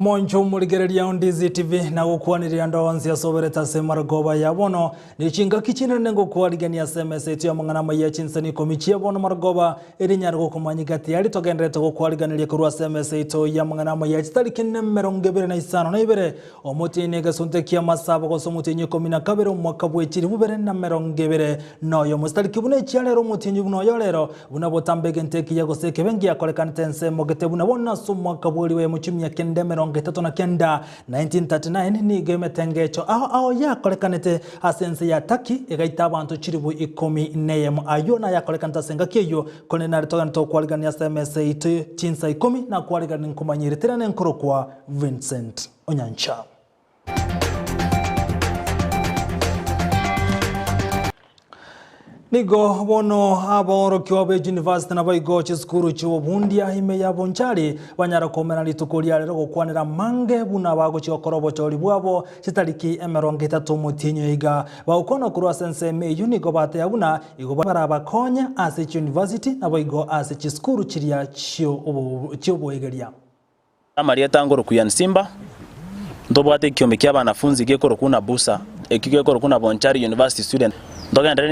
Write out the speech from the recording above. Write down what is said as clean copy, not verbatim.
Moncho muligereria Ndizi TV na gukwanirira ndonzi asobereta Semargoba yabono ni chinga kichina nengo kwaligania SMS etu ya mangana Amayia Chinsa Ikomi yabono Margoba erinyargo kumanyigati yali togendrete gukwaligania kurwa SMS etu ya mangana Amayia tariki 25 na ibere omutine gasunte kia masabo ko somutinye 12 mwaka bwekiri bubere na 20 noyo mustariki bune cyalero mutinye buno yorero bunabotambege nteki yagoseke bengi yakolekana tense mogete bunabona so mwaka bweliwe mu 1939 ni game tengecho aho yakolekanete asense ya taki egaita abantu chiribu 10 neyem ayona yakolekanata senga kiyo konena ritoganto kwaligania SMS itu Chinsa Ikomi na kwaligania nkumanyireterane nkoro kwa Vincent Onyancha. Nigo bono aboro kyobe university na baigo chiskuru chiwo bundia ime ya bonchari banyara komena litukulia lero gukwanira mange buna bago chokorobo chori bwabo chitariki 30 mutinyo iga baukono kurwa sense me unigo bate yabuna igo baraba konya as university na baigo as chiskuru chiria chyo egeria Maria tangoro kuyansimba ndobwate kyome ky'abanafunzi gekoro kuna busa ekigekoro kuna bonchari university student ndoga ndane